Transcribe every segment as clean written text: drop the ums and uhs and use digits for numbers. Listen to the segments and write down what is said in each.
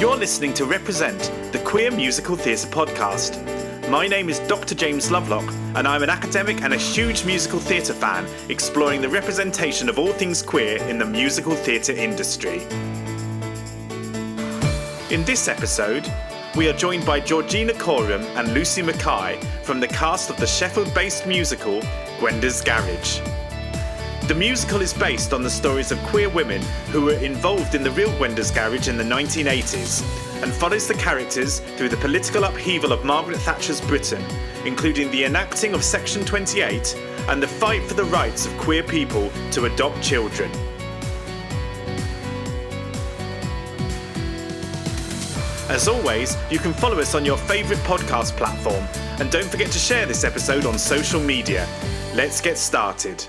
You're listening to Represent, the Queer Musical Theatre podcast. My name is Dr. James Lovelock, and I'm an academic and a huge musical theatre fan, exploring the representation of all things queer in the musical theatre industry. In this episode, we are joined by Georgina Coram and Lucy Mackay from the cast of the Sheffield-based musical Gwenda's Garage. The musical is based on the stories of queer women who were involved in the real Gwenda's Garage in the 1980s and follows the characters through the political upheaval of Margaret Thatcher's Britain, including the enacting of Section 28 and the fight for the rights of queer people to adopt children. As always, you can follow us on your favourite podcast platform, and don't forget to share this episode on social media. Let's get started.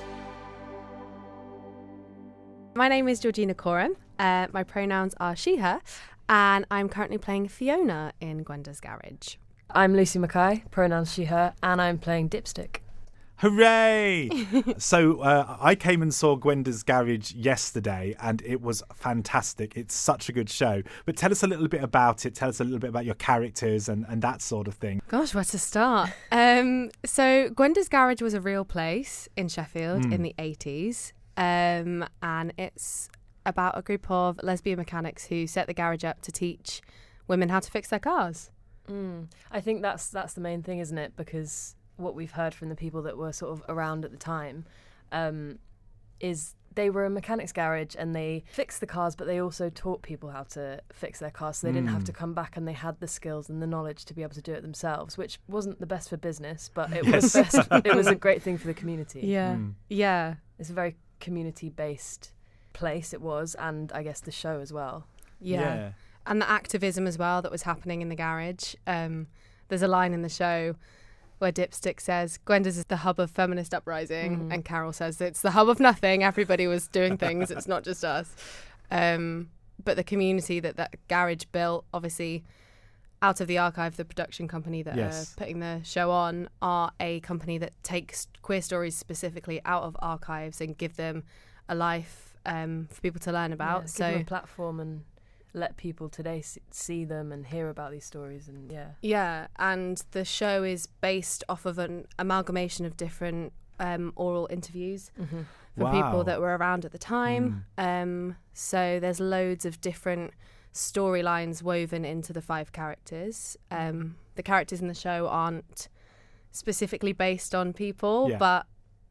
My name is Georgina Coram. My pronouns are she, her, and I'm currently playing Fiona in Gwenda's Garage. I'm Lucy Mackay, pronouns she, her, and I'm playing Dipstick. Hooray! So I came and saw Gwenda's Garage yesterday and it was fantastic. It's such a good show. But tell us a little bit about it. Tell us a little bit about your characters and that sort of thing. Gosh, where to start? So Gwenda's Garage was a real place in Sheffield in the 80s. And it's about a group of lesbian mechanics who set the garage up to teach women how to fix their cars. I think that's the main thing, isn't it? Because what we've heard from the people that were sort of around at the time is they were a mechanic's garage and they fixed the cars, but they also taught people how to fix their cars, so they didn't have to come back, and they had the skills and the knowledge to be able to do it themselves, which wasn't the best for business, but it was best. It was a great thing for the community. Yeah. It's a very community-based place, it was, and I guess the show as well. Yeah. And the activism as well that was happening in the garage. There's a line in the show where Dipstick says, Gwenda's is the hub of feminist uprising, and Carol says it's the hub of nothing. Everybody was doing things. It's not just us. But the community that garage built, obviously, out of the archive, the production company that are putting the show on are a company that takes queer stories specifically out of archives and give them a life for people to learn about. Give them a platform and let people today see them and hear about these stories. And and the show is based off of an amalgamation of different oral interviews from people that were around at the time. So there's loads of different storylines woven into the 5 characters. The characters in the show aren't specifically based on people, but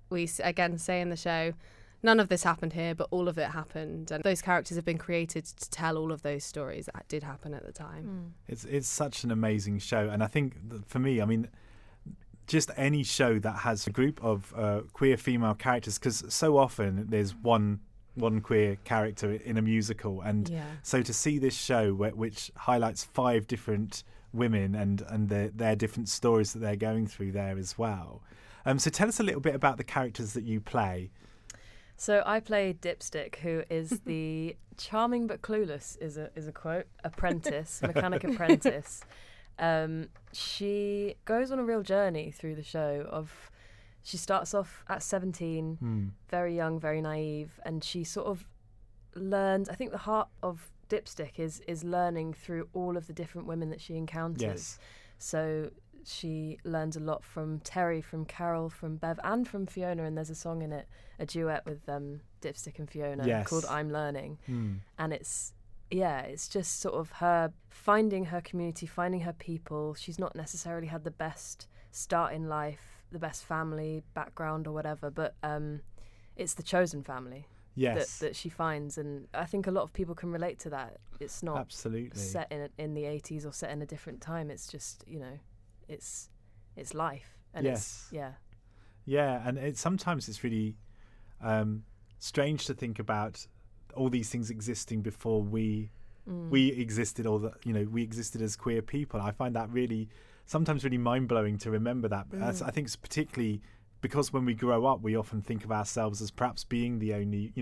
we again say in the show, none of this happened here, but all of it happened, and those characters have been created to tell all of those stories that did happen at the time. It's such an amazing show, and I think for me, I mean, just any show that has a group of queer female characters, because so often there's one queer character in a musical, and so to see this show which highlights 5 different women and their different stories that they're going through there as well. So tell us a little bit about the characters that you play. So I play Dipstick, who is the charming but clueless, is a quote, apprentice, mechanic apprentice. She goes on a real journey through the show she starts off at 17, very young, very naive, and she sort of learns, I think the heart of Dipstick is learning through all of the different women that she encounters. So she learns a lot from Terry, from Carol, from Bev, and from Fiona, and there's a song in it, a duet with Dipstick and Fiona called I'm Learning. And it's just sort of her finding her community, finding her people. She's not necessarily had the best start in life, the best family background or whatever, but it's the chosen family that she finds, and I think a lot of people can relate to that. It's not set in the 80s or set in a different time. It's just, it's life, and and sometimes it's really strange to think about all these things existing before we existed, or that we existed as queer people. I find that sometimes really mind-blowing to remember that. I think it's particularly because when we grow up, we often think of ourselves as perhaps being the only,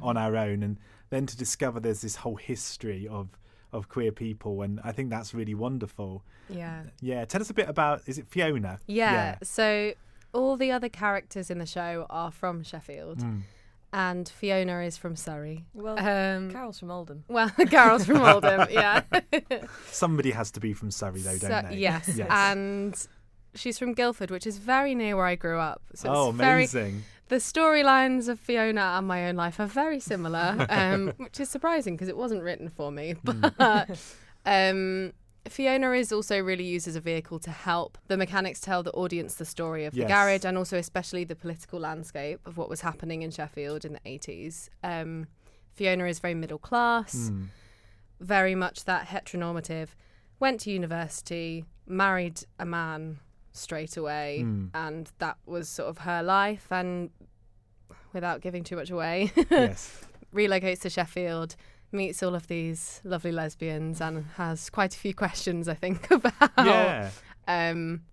on our own, and then to discover there's this whole history of queer people, and I think that's really wonderful. Tell us a bit about, is it Fiona? So all the other characters in the show are from Sheffield. and Fiona is from Surrey. Well, Carol's from Oldham. Well, Carol's from Oldham, yeah. Somebody has to be from Surrey, though, don't they? Yes. And she's from Guildford, which is very near where I grew up. So it's amazing. The storylines of Fiona and my own life are very similar, which is surprising because it wasn't written for me. But Fiona is also really used as a vehicle to help the mechanics tell the audience the story of the garage, and also especially the political landscape of what was happening in Sheffield in the 80s. Fiona is very middle class, very much that heteronormative, went to university, married a man straight away, and that was sort of her life, and without giving too much away, relocates to Sheffield, meets all of these lovely lesbians, and has quite a few questions, I think, about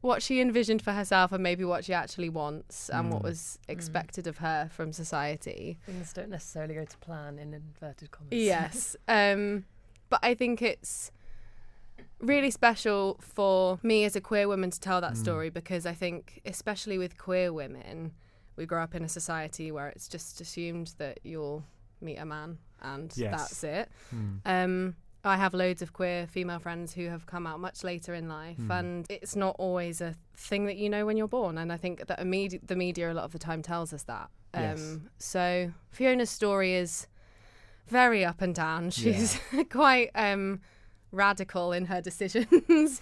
what she envisioned for herself and maybe what she actually wants and what was expected of her from society. Things don't necessarily go to plan, in inverted commas. Yes. But I think it's really special for me as a queer woman to tell that story, because I think, especially with queer women, we grow up in a society where it's just assumed that you'll meet a man and that's it. I have loads of queer female friends who have come out much later in life, and it's not always a thing that you know when you're born, and I think that the media a lot of the time tells us that. So Fiona's story is very up and down. She's quite radical in her decisions,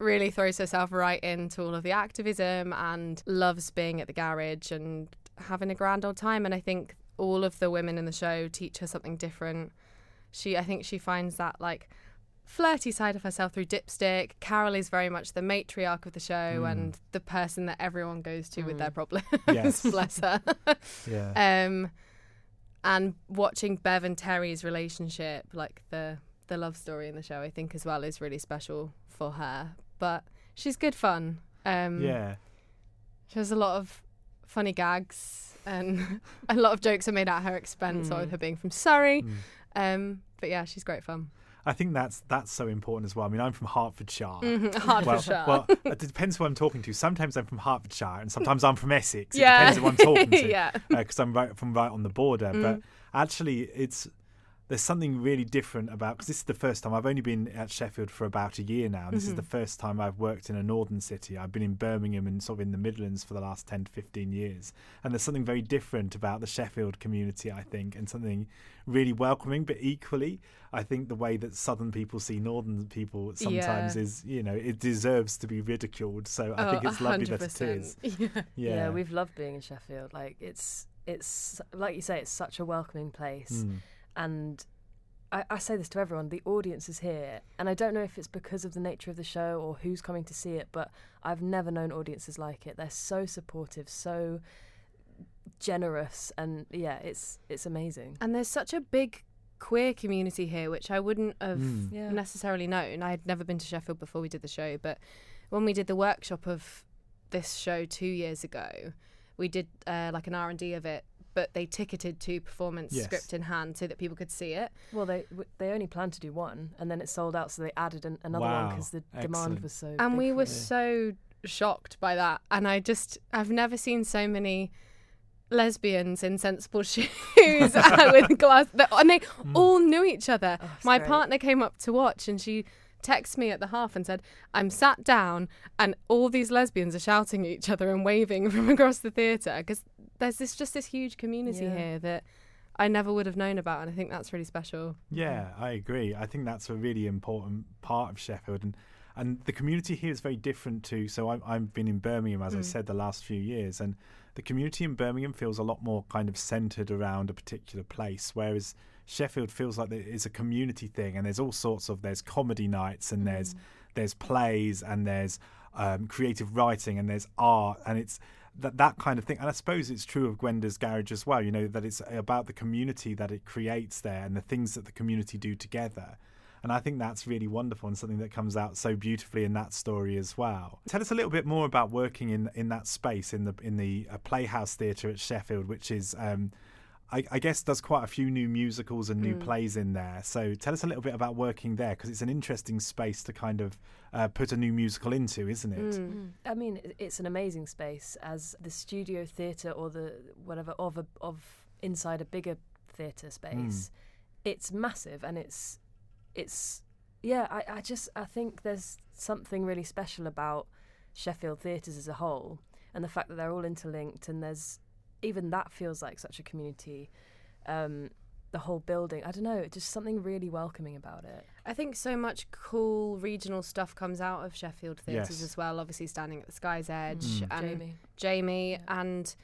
really throws herself right into all of the activism and loves being at the garage and having a grand old time, and I think all of the women in the show teach her something different. I think she finds that like flirty side of herself through Dipstick. Carol is very much the matriarch of the show and the person that everyone goes to with their problems. Bless her. And watching Bev and Terry's relationship, like the love story in the show, I think as well is really special for her. But she's good fun. She has a lot of funny gags, and a lot of jokes are made at her expense, or her being from Surrey. But yeah, she's great fun. I think that's so important as well. I mean, I'm from Hertfordshire. Hertfordshire. Well, it depends who I'm talking to. Sometimes I'm from Hertfordshire, and sometimes I'm from Essex. It depends who I'm talking to. Because I'm right on the border. But actually, there's something really different about, because this is the first time I've only been at Sheffield for about a year now. This is the first time I've worked in a northern city. I've been in Birmingham and sort of in the Midlands for the last 10 to 15 years. And there's something very different about the Sheffield community, I think, and something really welcoming. But equally, I think the way that southern people see northern people sometimes is, it deserves to be ridiculed. So I think it's lovely that it is. Yeah, we've loved being in Sheffield. Like it's like you say, it's such a welcoming place. And I say this to everyone, the audience is here, and I don't know if it's because of the nature of the show or who's coming to see it, but I've never known audiences like it. They're so supportive, so generous, and it's amazing. And there's such a big queer community here, which I wouldn't have necessarily known. I had never been to Sheffield before we did the show, but when we did the workshop of this show 2 years ago, we did like an R&D of it, but they ticketed 2 performance script in hand so that people could see it. Well, they only planned to do 1, and then it sold out, so they added another one because the demand was so big. And we were so shocked by that. And I've never seen so many lesbians in sensible shoes with glass, and they all knew each other. My partner came up to watch, and she texted me at the half and said, I'm sat down and all these lesbians are shouting at each other and waving from across the theatre, because there's this huge community here that I never would have known about, and I think that's really special. Yeah, I agree. I think that's a really important part of Sheffield, and the community here is very different too. So I've been in Birmingham, as I said, the last few years, and the community in Birmingham feels a lot more kind of centred around a particular place, whereas Sheffield feels like it's a community thing, and there's all sorts of, there's comedy nights, and there's plays, and there's creative writing, and there's art, and it's that kind of thing. And I suppose it's true of Gwenda's Garage as well, that it's about the community that it creates there and the things that the community do together. And I think that's really wonderful, and something that comes out so beautifully in that story as well. Tell us a little bit more about working in that space, in the Playhouse Theatre at Sheffield, which is I guess does quite a few new musicals and new plays in there. So tell us a little bit about working there, because it's an interesting space to kind of put a new musical into, isn't it? I mean, it's an amazing space as the studio theatre or the whatever of inside a bigger theatre space, it's massive, and it's I think there's something really special about Sheffield theatres as a whole, and the fact that they're all interlinked, and there's even that feels like such a community. The whole building, I don't know, just something really welcoming about it. I think so much cool regional stuff comes out of Sheffield theatres as well, obviously Standing at the Sky's Edge and Jamie, and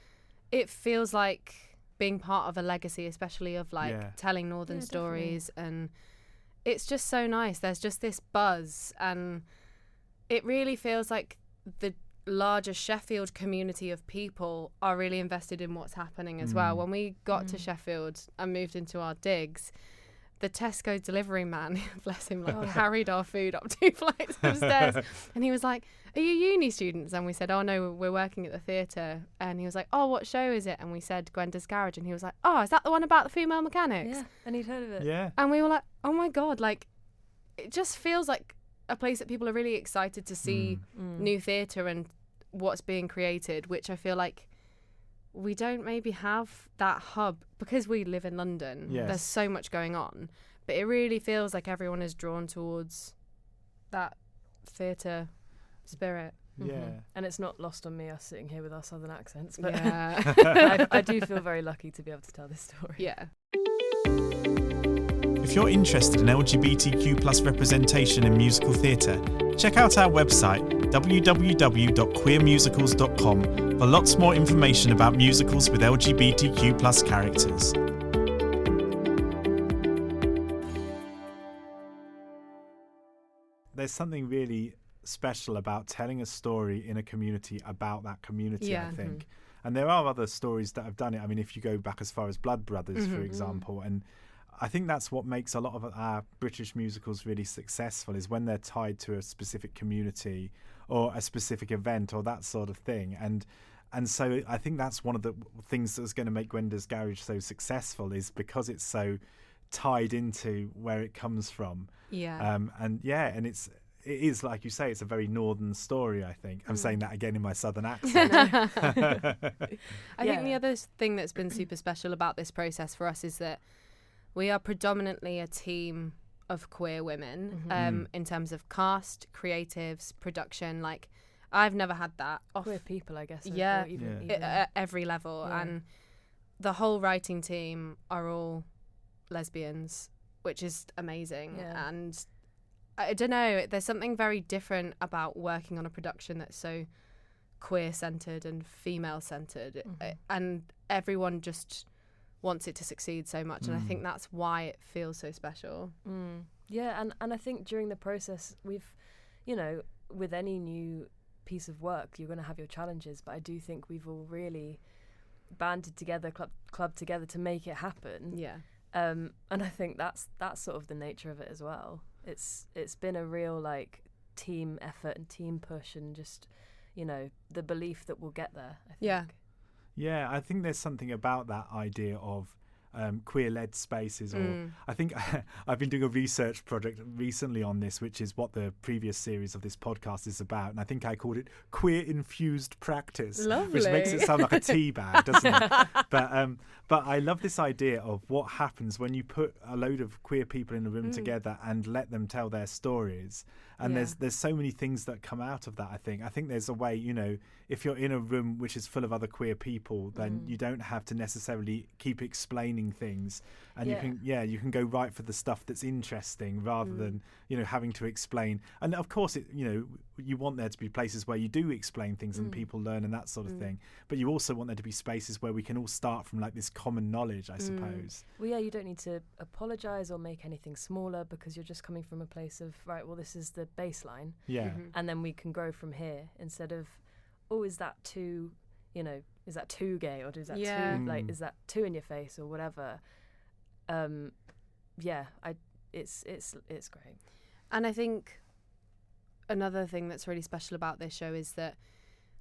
it feels like being part of a legacy, especially of like telling northern stories, and it's just so nice. There's just this buzz, and it really feels like the larger Sheffield community of people are really invested in what's happening as well. When we got to Sheffield and moved into our digs, the Tesco delivery man, bless him, carried our food up 2 flights of stairs, and he was like, "Are you uni students?" And we said, "Oh no, we're working at the theatre." And he was like, "Oh, what show is it?" And we said, "Gwenda's Garage." And he was like, "Oh, is that the one about the female mechanics?" Yeah, and he'd heard of it. Yeah. And we were like, "Oh my god!" Like, it just feels like a place that people are really excited to see new theatre and what's being created, which I feel like we don't maybe have that hub because we live in London. There's so much going on, but it really feels like everyone is drawn towards that theatre spirit. And it's not lost on me, us sitting here with our southern accents, but Yeah. I do feel very lucky to be able to tell this story. Yeah. If you're interested in LGBTQ+ representation in musical theatre, check out our website www.queermusicals.com for lots more information about musicals with LGBTQ+ characters. There's something really special about telling a story in a community about that community, I think. And there are other stories that have done it. I mean, if you go back as far as Blood Brothers, for example, and I think that's what makes a lot of our British musicals really successful, is when they're tied to a specific community or a specific event or that sort of thing. And so I think that's one of the things that's going to make Gwenda's Garage so successful, is because it's so tied into where it comes from. And it is, like you say, it's a very northern story, I think. I'm saying that again in my southern accent. I think the other thing that's been super special about this process for us is that we are predominantly a team of queer women in terms of cast, creatives, production. Like, I've never had that. Queer people, I guess. Even at every level. Yeah. And the whole writing team are all lesbians, which is amazing. Yeah. And I don't know, there's something very different about working on a production that's so queer-centred and female-centred. And everyone just wants it to succeed so much, and I think that's why it feels so special. Yeah, and I think during the process we've, with any new piece of work you're going to have your challenges, but I do think we've all really banded together, clubbed together to make it happen. And I think that's sort of the nature of it as well. It's been a real team effort and team push, and just the belief that we'll get there, I think. Yeah, I think there's something about that idea of queer-led spaces. Or I think I've been doing a research project recently on this, which is what the previous series of this podcast is about. And I think I called it queer-infused practice. Lovely. Which makes it sound like a tea bag, doesn't it? But I love this idea of what happens when you put a load of queer people in a room together and let them tell their stories. And there's so many things that come out of that, I think. I think there's a way, if you're in a room which is full of other queer people, then you don't have to necessarily keep explaining things. And you can go right for the stuff that's interesting rather than, having to explain. And of course, you want there to be places where you do explain things and people learn and that sort of thing. But you also want there to be spaces where we can all start from this common knowledge, I suppose. Well, yeah, you don't need to apologise or make anything smaller, because you're just coming from a place of, right, well, this is the baseline. And then we can grow from here, instead of, oh, is that too, is that too gay, or is that too, is that too in your face or whatever. It's great. And I think another thing that's really special about this show is that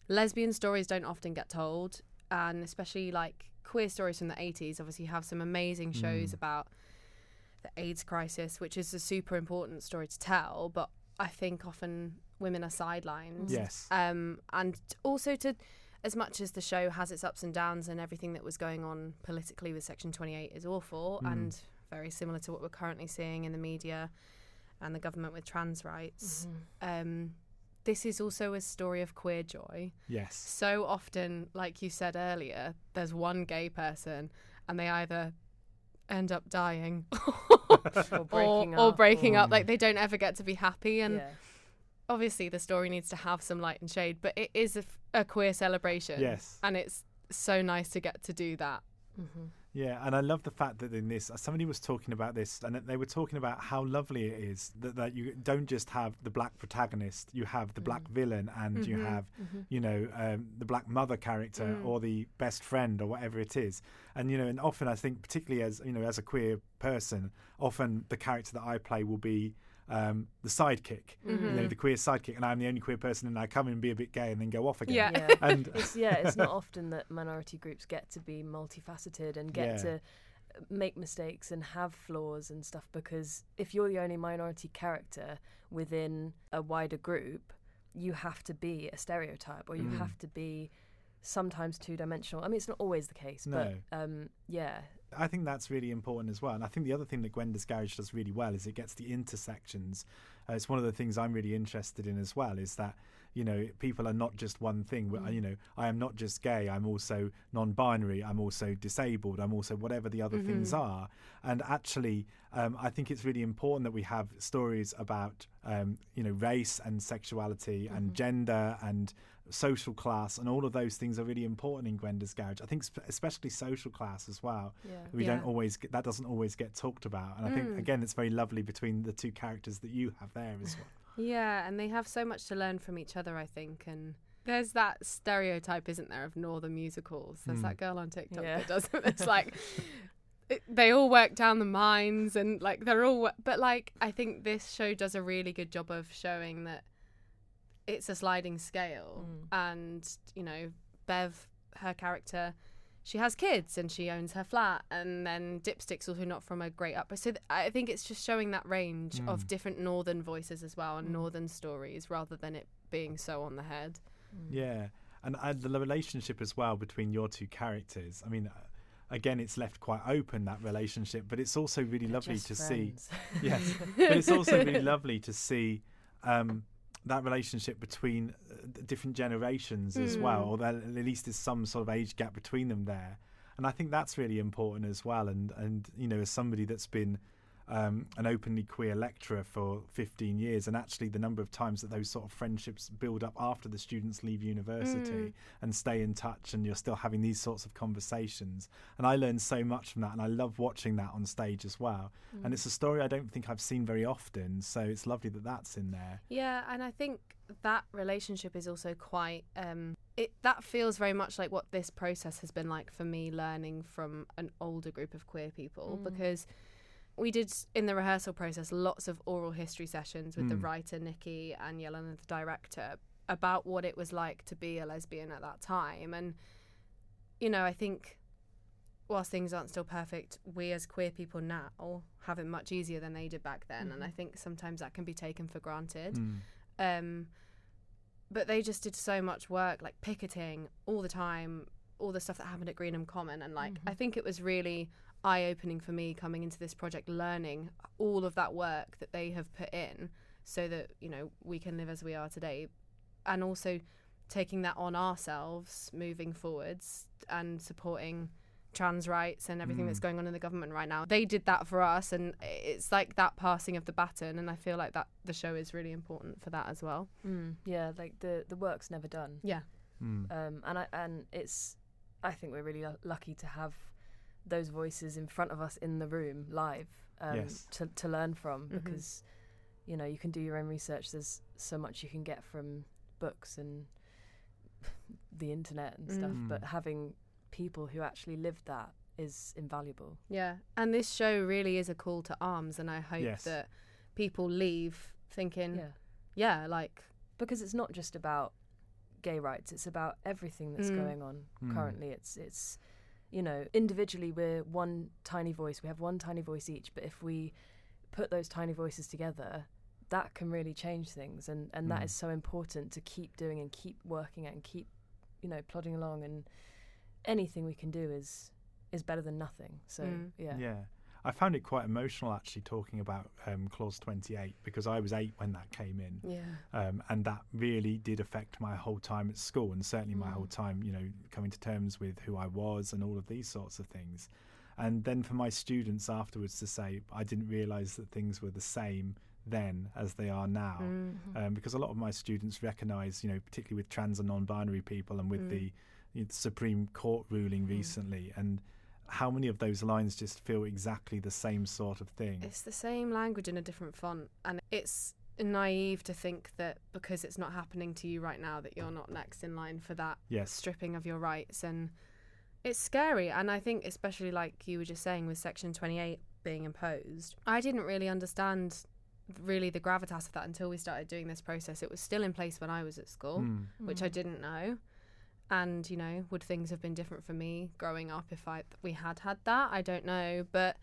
lesbian stories don't often get told, and especially queer stories from the 80s. Obviously you have some amazing shows about the AIDS crisis, which is a super important story to tell, but I think often women are sidelined. Yes. And also to as much as the show has its ups and downs and everything that was going on politically with Section 28 is awful and very similar to what we're currently seeing in the media and the government with trans rights, this is also a story of queer joy. Yes. So often, like you said earlier, there's one gay person and they either end up dying or breaking up. Like, they don't ever get to be happy. And obviously the story needs to have some light and shade, but it is a queer celebration. Yes. And it's so nice to get to do that. Yeah, and I love the fact that in this, somebody was talking about this, and they were talking about how lovely it is that you don't just have the black protagonist, you have the black villain, and you have, the black mother character or the best friend or whatever it is. And, and often I think, particularly as a queer person, often the character that I play will be the sidekick, the queer sidekick, and I'm the only queer person, and I come in and be a bit gay and then go off again. And it's not often that minority groups get to be multifaceted and get to make mistakes and have flaws and stuff, because if you're the only minority character within a wider group, you have to be a stereotype, or you have to be sometimes two-dimensional. I mean, it's not always the case, but I think that's really important as well. And I think the other thing that Gwenda's Garage does really well is it gets the intersections. It's one of the things I'm really interested in as well, is that, people are not just one thing. I am not just gay, I'm also non-binary, I'm also disabled, I'm also whatever the other things are. And actually, I think it's really important that we have stories about, race and sexuality and gender and social class, and all of those things are really important in Gwenda's Garage. I think especially social class as well. That doesn't always get talked about, and I think again it's very lovely between the two characters that you have there as well. Yeah, and they have so much to learn from each other, I think. And there's that stereotype, isn't there, of northern musicals? There's that girl on TikTok that does it. It's like they all work down the mines, and like they're all but like I think this show does a really good job of showing that it's a sliding scale. And Bev, her character, she has kids and she owns her flat, and then Dipstick's also not from a great upbringing. So I think it's just showing that range of different northern voices as well, and northern stories, rather than it being so on the head. Yeah, and the relationship as well between your two characters, I mean, again, it's left quite open, that relationship, but it's also really lovely to see. Yes, but it's also really lovely to see that relationship between different generations as well, or that at least there's some sort of age gap between them there. And I think that's really important as well. And as somebody that's been an openly queer lecturer for 15 years, and actually the number of times that those sort of friendships build up after the students leave university and stay in touch, and you're still having these sorts of conversations. And I learned so much from that, and I love watching that on stage as well. And it's a story I don't think I've seen very often, so it's lovely that that's in there. Yeah, and I think that relationship is also quite that feels very much like what this process has been like for me, learning from an older group of queer people, because we did, in the rehearsal process, lots of oral history sessions with the writer, Nikki, and Yelena, the director, about what it was like to be a lesbian at that time. And, I think whilst things aren't still perfect, we as queer people now have it much easier than they did back then. And I think sometimes that can be taken for granted. But they just did so much work, like picketing all the time, all the stuff that happened at Greenham Common. And, I think it was really eye-opening for me coming into this project, learning all of that work that they have put in so that we can live as we are today, and also taking that on ourselves moving forwards and supporting trans rights and everything that's going on in the government right now. They did that for us, and it's like that passing of the baton, and I feel like that the show is really important for that as well. Yeah, like the work's never done. And it's, I think we're really lucky to have those voices in front of us in the room live to learn from, because you can do your own research. There's so much you can get from books and the internet and stuff, but having people who actually lived that is invaluable. Yeah, and this show really is a call to arms, and I hope that people leave thinking because it's not just about gay rights, it's about everything that's going on currently. It's individually we're one tiny voice, we have one tiny voice each, but if we put those tiny voices together, that can really change things, and that is so important to keep doing and keep working at and keep plodding along, and anything we can do is better than nothing. So Yeah. I found it quite emotional actually talking about Clause 28, because I was 8 when that came in. Yeah. And that really did affect my whole time at school, and certainly my whole time, coming to terms with who I was and all of these sorts of things. And then for my students afterwards to say, I didn't realise that things were the same then as they are now. Because a lot of my students recognise, particularly with trans and non-binary people, and with the Supreme Court ruling recently, and how many of those lines just feel exactly the same sort of thing. It's the same language in a different font, and it's naive to think that because it's not happening to you right now that you're not next in line for that stripping of your rights. And it's scary. And I think especially like you were just saying with Section 28 being imposed, I didn't really understand really the gravitas of that until we started doing this process. It was still in place when I was at school, which I didn't know. And, would things have been different for me growing up if we had that? I don't know. But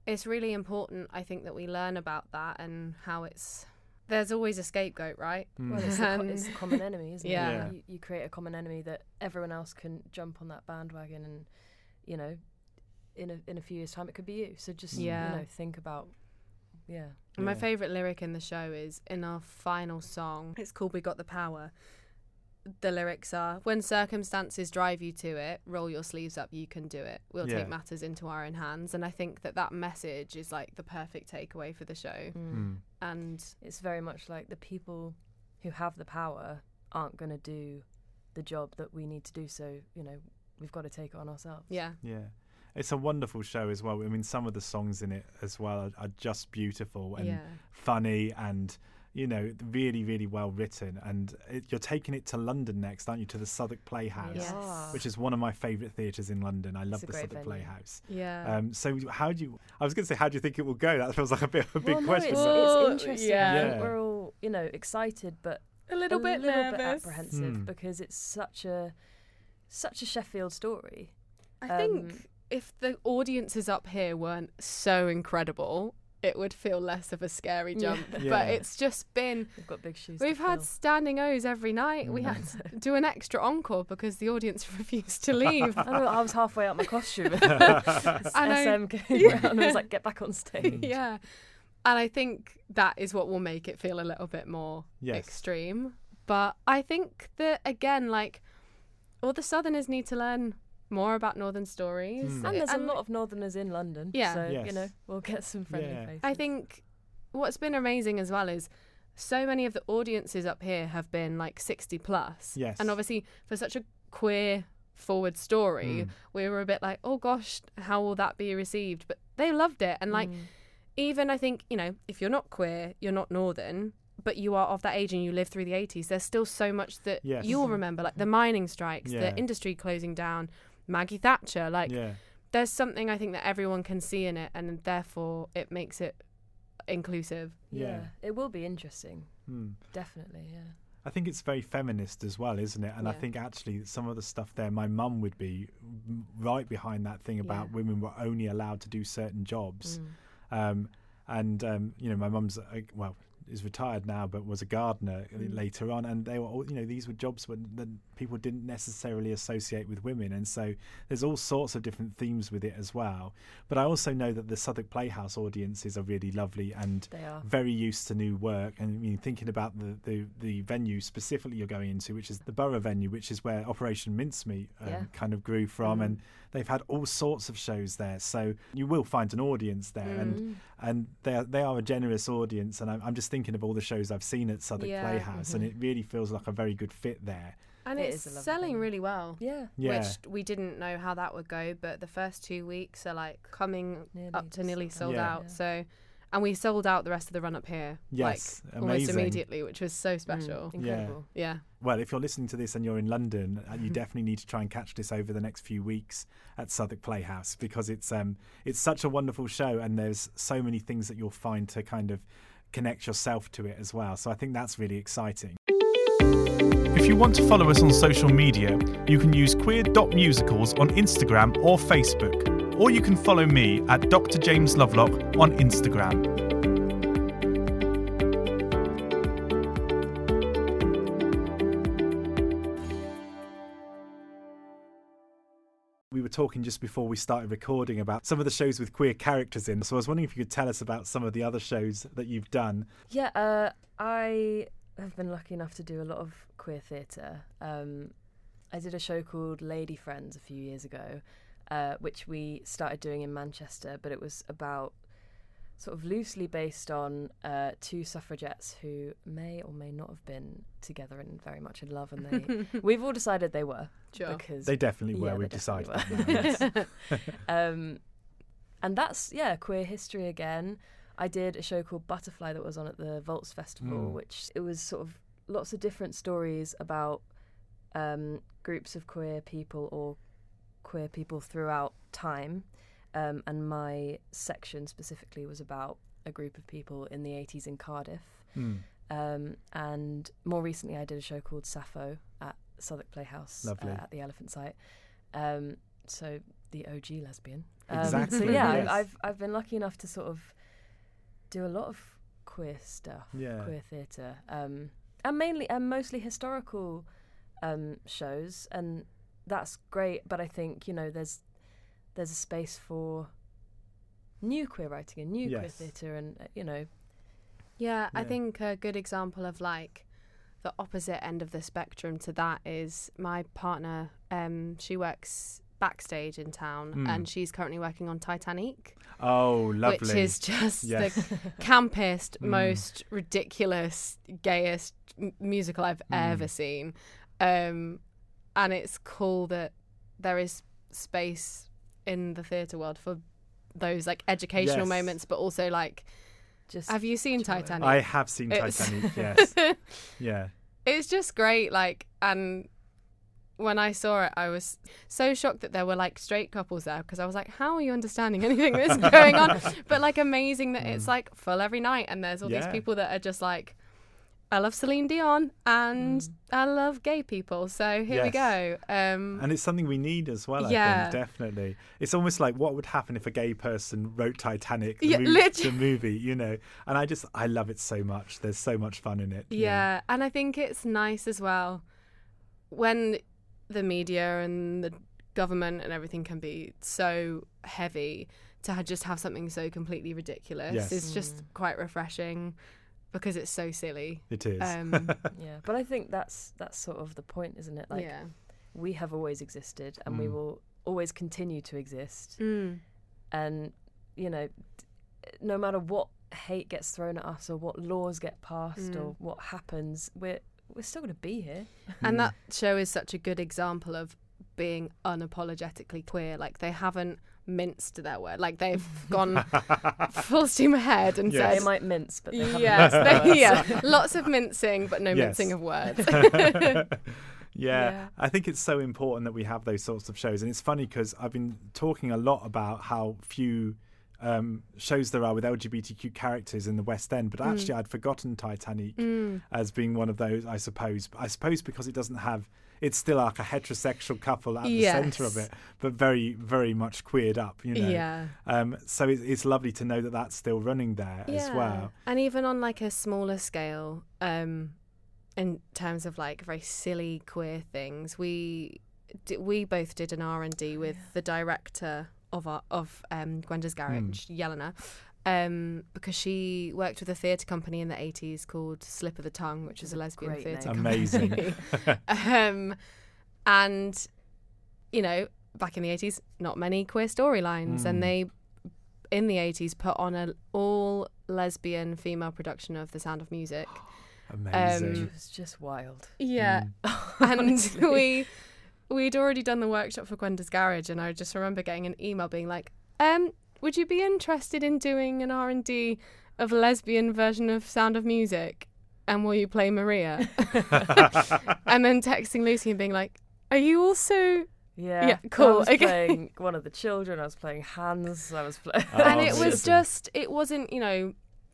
it's really important, I think, that we learn about that and how there's always a scapegoat, right? Well, it's the common enemy, isn't it? You create a common enemy that everyone else can jump on that bandwagon, and, in a few years' time it could be you. So just, think about, My favourite lyric in the show is in our final song. It's called We Got the Power. The lyrics are, when circumstances drive you to it, roll your sleeves up, you can do it. We'll take matters into our own hands. And I think that message is like the perfect takeaway for the show. And it's very much like the people who have the power aren't going to do the job that we need to do. So, we've got to take it on ourselves. Yeah. It's a wonderful show as well. I mean, some of the songs in it as well are just beautiful and funny and, really, really well written. And you're taking it to London next, aren't you, to the Southwark Playhouse, which is one of my favourite theatres in London. I love the Southwark Playhouse. Yeah. So how do you think it will go? That feels like a big question. It's interesting. Yeah. I think we're all, excited, but a little bit nervous, apprehensive, because it's such a Sheffield story. I think if the audiences up here weren't so incredible, it would feel less of a scary jump. But it's just been... We've got big shoes We've had standing O's every night. We had to do an extra encore because the audience refused to leave. I know, I was halfway out my costume. SM came around and was like, get back on stage. Yeah. And I think that is what will make it feel a little bit more extreme. But I think that, again, all the Southerners need to learn more about Northern stories. And there's a lot of Northerners in London. Yeah. So, we'll get some friendly faces. I think what's been amazing as well is so many of the audiences up here have been 60 plus. Yes. And obviously for such a queer forward story, we were a bit like, oh gosh, how will that be received? But they loved it. And even I think, if you're not queer, you're not Northern, but you are of that age and you lived through the 80s, there's still so much that you'll remember, the mining strikes, the industry closing down, Maggie Thatcher, there's something I think that everyone can see in it, and therefore it makes it inclusive. Yeah, it will be interesting. Definitely, yeah. I think it's very feminist as well, isn't it? And I think actually some of the stuff there, my mum would be right behind that thing about women were only allowed to do certain jobs. My mum's, is retired now, but was a gardener later on, and they were all, these were jobs that people didn't necessarily associate with women, and so there's all sorts of different themes with it as well. But I also know that the Southwark Playhouse audiences are really lovely and very used to new work. And thinking about the venue specifically you're going into, which is the Borough venue, which is where Operation Mincemeat kind of grew from, and they've had all sorts of shows there, so you will find an audience there, and they are a generous audience. And I'm just thinking of all the shows I've seen at Southwark Playhouse, and it really feels like a very good fit there. And it's selling really well. Yeah. Which we didn't know how that would go, but the first 2 weeks are coming up to nearly sold out. Yeah. So, and we sold out the rest of the run up here. Yes, almost amazing. Immediately, which was so special. Incredible. Yeah. Well, if you're listening to this and you're in London, you definitely need to try and catch this over the next few weeks at Southwark Playhouse, because it's such a wonderful show, and there's so many things that you'll find to kind of connect yourself to it as well. So I think that's really exciting. If you want to follow us on social media, you can use queer.musicals on Instagram or Facebook, or you can follow me at Dr. James Lovelock on Instagram. talking just before we started recording about some of the shows with queer characters in. So I was wondering if you could tell us about some of the other shows that you've done. Yeah, I have been lucky enough to do a lot of queer theatre. I did a show called Lady Friends a few years ago, which we started doing in Manchester, but it was about sort of loosely based on two suffragettes who may or may not have been together and very much in love, and we've all decided they were. Sure. Because They definitely were. We've decided. And that's queer history again. I did a show called Butterfly that was on at the Volts Festival, which it was sort of lots of different stories about groups of queer people or queer people throughout time. And my section specifically was about a group of people in the 80s in Cardiff. And more recently I did a show called Sappho at Southwark Playhouse at the Elephant Site. So the OG lesbian. Exactly. So yeah, yes. I've been lucky enough to sort of do a lot of queer stuff, queer theatre, and mostly historical shows, and that's great. But I think there's a space for new queer writing and new queer theatre, and I think a good example of like the opposite end of the spectrum to that is my partner. She works backstage in town, and she's currently working on Titanic. Oh, lovely. Which is just the campest, most ridiculous, gayest musical I've ever seen. And it's cool that there is space in the theatre world for those like educational moments, but also like, have you seen Titanic? I have seen Titanic, yes. Yeah. It's just great, like, and when I saw it, I was so shocked that there were like straight couples there, because I was like, how are you understanding anything that's going on? But like amazing that it's like full every night, and there's all these people that are just like, I love Celine Dion and I love gay people, so here we go. And it's something we need as well, I think, definitely. It's almost like what would happen if a gay person wrote Titanic, the movie, and I love it so much. There's so much fun in it. Yeah, and I think it's nice as well when the media and the government and everything can be so heavy, to just have something so completely ridiculous. Yes. It's just quite refreshing, because it's so silly. It is. But I think that's sort of the point, isn't it? Like, we have always existed, and we will always continue to exist. And no matter what hate gets thrown at us, or what laws get passed, or what happens, we're still going to be here. And that show is such a good example of being unapologetically queer. Like, they haven't minced their word. Like, they've gone full steam ahead and said... They might mince, but they haven't. Lots of mincing, but no mincing of words. I think it's so important that we have those sorts of shows. And it's funny because I've been talking a lot about how few shows there are with LGBTQ characters in the West End, but actually I'd forgotten Titanic as being one of those, I suppose because it doesn't have, it's still like a heterosexual couple at the centre of it, but very, very much queered up, so it's lovely to know that that's still running there as well. And even on like a smaller scale, in terms of like very silly queer things, we both did an R&D with the director of Gwenda's Garage, Jelena, because she worked with a theatre company in the 80s called Slip of the Tongue, which is a lesbian theatre company. Amazing. And back in the 80s, not many queer storylines, and they in the 80s put on an all lesbian female production of The Sound of Music. Amazing. It was just wild. And we'd already done the workshop for Gwenda's Garage, and I just remember getting an email being like, would you be interested in doing an R&D of a lesbian version of Sound of Music, and will you play Maria? And then texting Lucy and being like, are you also... Yeah, cool. I was playing one of the children, I was playing Hans, I was playing... And it was just, it wasn't,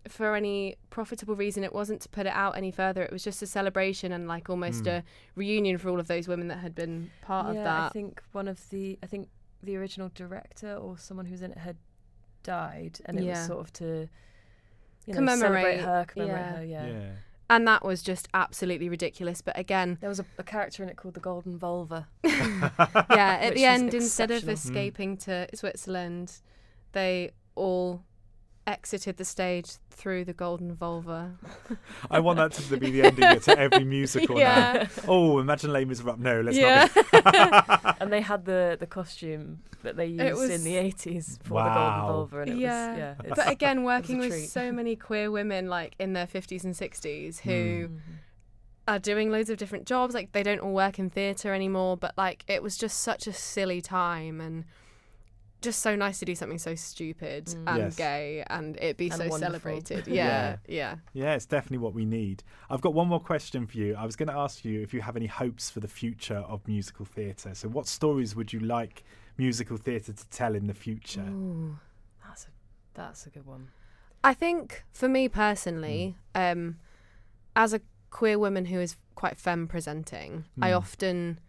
for any profitable reason, it wasn't to put it out any further. It was just a celebration and like almost a reunion for all of those women that had been part of that. I think the original director or someone who's in it had died, and it was sort of to commemorate her. And that was just absolutely ridiculous. But again, there was a character in it called the Golden Vulva. yeah, at the end, instead of exceptional. escaping to Switzerland, they all exited the stage through the Golden Vulva. I want that to be the ending to every musical Yeah. now. Oh, imagine Les Miserables. No, let's Yeah. not. And they had the costume that they used was- in the 80s for Wow. the Golden Vulva. And it Yeah. was, yeah. It's, But again, working it was a with treat. so many queer women like in their 50s and 60s who are doing loads of different jobs. Like they don't all work in theatre anymore, but like it was just such a silly time and just so nice to do something so stupid and Yes. gay and it be And so wonderful. celebrated. Yeah. Yeah. Yeah, it's definitely what we need. I've got one more question for you. I was going to ask you if you have any hopes for the future of musical theatre. So what stories would you like musical theatre to tell in the future? Ooh, that's a good one. I think for me personally, as a queer woman who is quite femme presenting, I often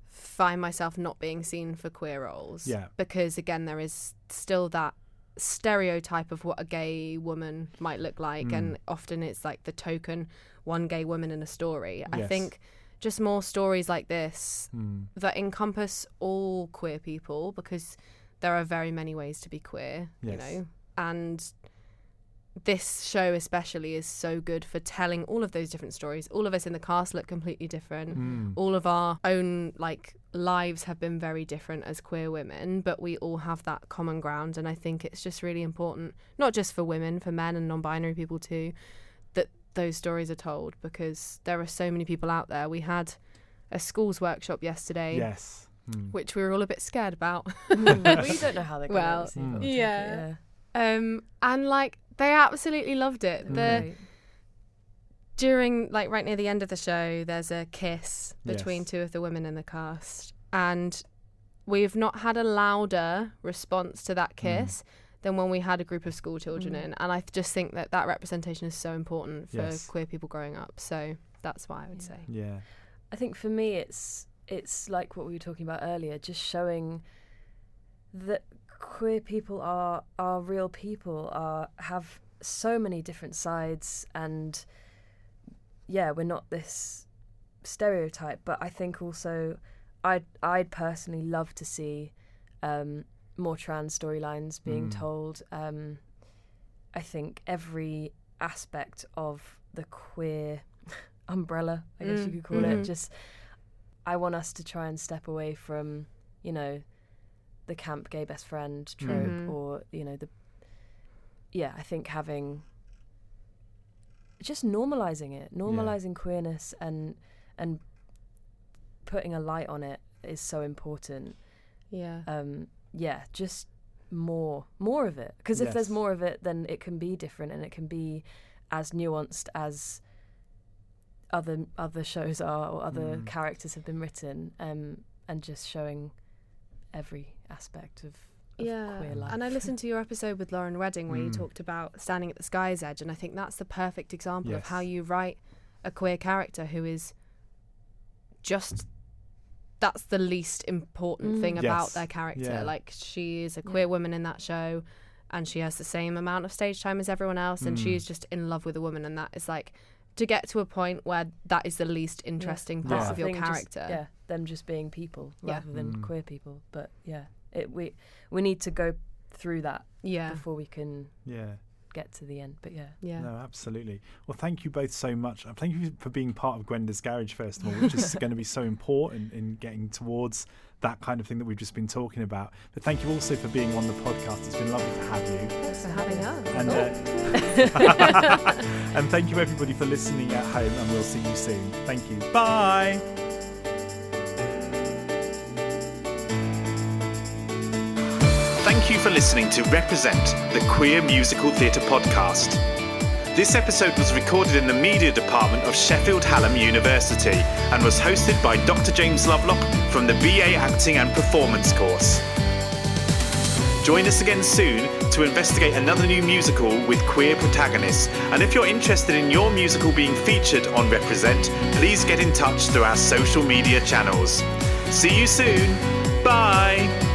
find myself not being seen for queer roles. Yeah. Because again, there is still that stereotype of what a gay woman might look like, and often it's like the token one gay woman in a story. I Yes. think just more stories like this that encompass all queer people, because there are very many ways to be queer, Yes. you know, and this show especially is so good for telling all of those different stories. All of us in the cast look completely different. All of our own like lives have been very different as queer women, but we all have that common ground. And I think it's just really important, not just for women, for men and non-binary people too, that those stories are told, because there are so many people out there. We had a schools workshop yesterday, Yes. which we were all a bit scared about. We don't know how they're going Well, to receive it. or take it, yeah. And like they absolutely loved it. Right. During like right near the end of the show, there's a kiss between Yes. two of the women in the cast, and we've not had a louder response to that kiss than when we had a group of school children in. And I just think that that representation is so important for Yes. queer people growing up. So that's why I would say. Yeah. I think for me, it's like what we were talking about earlier, just showing that queer people are real people, have so many different sides, and yeah, we're not this stereotype. But I think also I'd personally love to see more trans storylines being told. I think every aspect of the queer umbrella, I guess you could call it, just I want us to try and step away from, you know, the camp gay best friend trope, or, you know, I think having just normalizing queerness and putting a light on it is so important. Just more of it, because if there's more of it, then it can be different and it can be as nuanced as other shows are, or other characters have been written, and just showing every aspect of queer life. And I listened to your episode with Lauren Redding where you talked about standing at the sky's edge, and I think that's the perfect example of how you write a queer character who is just, that's the least important thing about their character. Like, she is a queer woman in that show, and she has the same amount of stage time as everyone else, and she's just in love with a woman, and that is like, to get to a point where that is the least interesting part of your character. Them just being people rather than queer people. But we need to go through that before we can get to the end. But No, absolutely. Well, thank you both so much. Thank you for being part of Gwenda's Garage first of all, which is going to be so important in getting towards that kind of thing that we've just been talking about. But thank you also for being on the podcast. It's been lovely to have you. Thanks for having us. And, and thank you everybody for listening at home, and we'll see you soon. Thank you. Bye. Thank you for listening to Represent, the Queer Musical Theatre Podcast. This episode was recorded in the media department of Sheffield-Hallam University and was hosted by Dr. James Lovelock from the BA Acting and Performance course. Join us again soon to investigate another new musical with queer protagonists. And if you're interested in your musical being featured on Represent, please get in touch through our social media channels. See you soon. Bye.